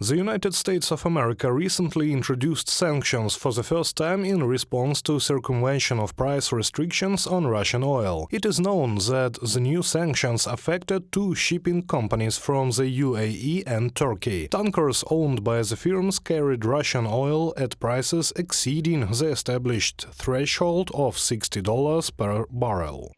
The United States of America recently introduced sanctions for the first time in response to circumvention of price restrictions on Russian oil. It is known that the new sanctions affected two shipping companies from the UAE and Turkey. Tankers owned by the firms carried Russian oil at prices exceeding the established threshold of $60 per barrel.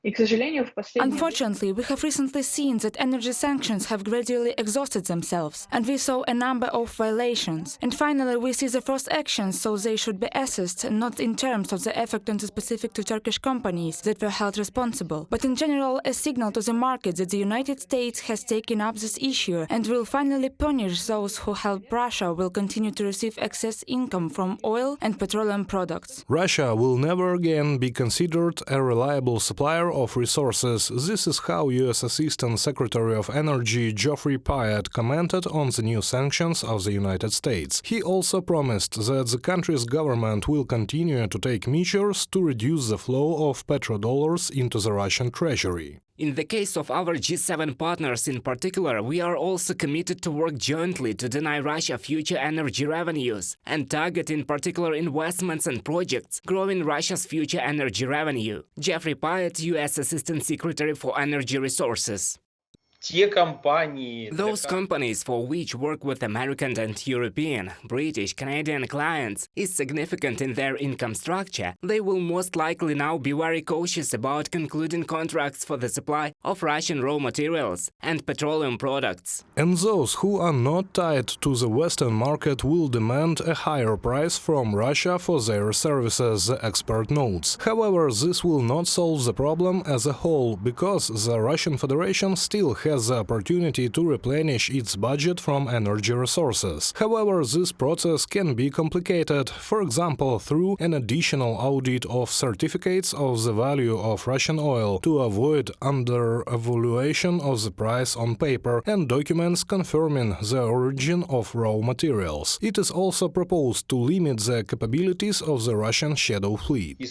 Unfortunately, we have recently seen that energy sanctions have gradually exhausted themselves, and we saw a number of violations. And finally, we see the first actions, so they should be assessed not in terms of the effect on the specific to Turkish companies that were held responsible, but in general a signal to the market that the United States has taken up this issue and will finally punish those who help Russia will continue to receive excess income from oil and petroleum products. Russia will never again be considered a reliable supplier of resources. This is how U.S. Assistant Secretary of Energy Geoffrey Pyatt commented on the new sanctions of the United States. He also promised that the country's government will continue to take measures to reduce the flow of petrodollars into the Russian treasury. In the case of our G7 partners in particular, we are also committed to work jointly to deny Russia future energy revenues and target in particular investments and projects growing Russia's future energy revenue. Geoffrey Pyatt, U.S. Assistant Secretary for Energy Resources. Those companies for which work with American and European, British, Canadian clients is significant in their income structure, they will most likely now be very cautious about concluding contracts for the supply of Russian raw materials and petroleum products. And those who are not tied to the Western market will demand a higher price from Russia for their services, the expert notes. However, this will not solve the problem as a whole, because the Russian Federation still has the opportunity to replenish its budget from energy resources. However, this process can be complicated, for example, through an additional audit of certificates of the value of Russian oil to avoid under-evaluation of the price on paper and documents confirming the origin of raw materials. It is also proposed to limit the capabilities of the Russian shadow fleet. It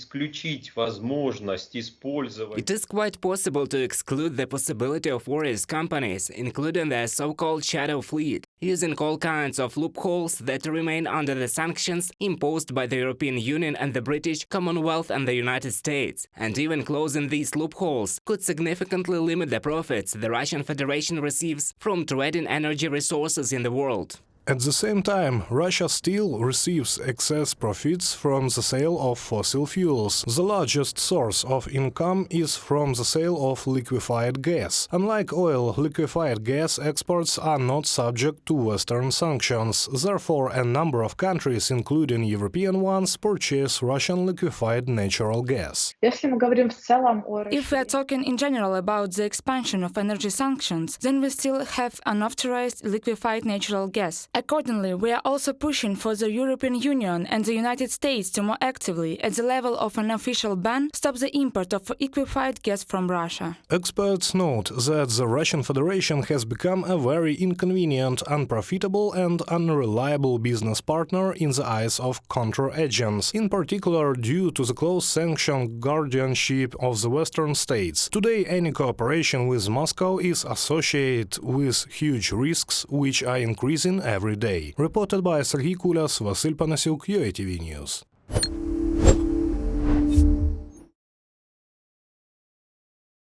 is quite possible to exclude the possibility of various companies, including the so-called shadow fleet, using all kinds of loopholes that remain under the sanctions imposed by the European Union and the British Commonwealth and the United States. And even closing these loopholes could significantly limit the profits the Russian Federation receives from trading energy resources in the world. At the same time, Russia still receives excess profits from the sale of fossil fuels. The largest source of income is from the sale of liquefied gas. Unlike oil, liquefied gas exports are not subject to Western sanctions. Therefore, a number of countries, including European ones, purchase Russian liquefied natural gas. If we are talking in general about the expansion of energy sanctions, then we still have unauthorized liquefied natural gas. Accordingly, we are also pushing for the European Union and the United States to more actively, at the level of an official ban, stop the import of liquefied gas from Russia. Experts note that the Russian Federation has become a very inconvenient, unprofitable and unreliable business partner in the eyes of counter-agents, in particular due to the close sanction guardianship of the Western states. Today, any cooperation with Moscow is associated with huge risks, which are increasing every day. Reported by Serhiy Kulas, Vasyl Panasiuk, UATV News.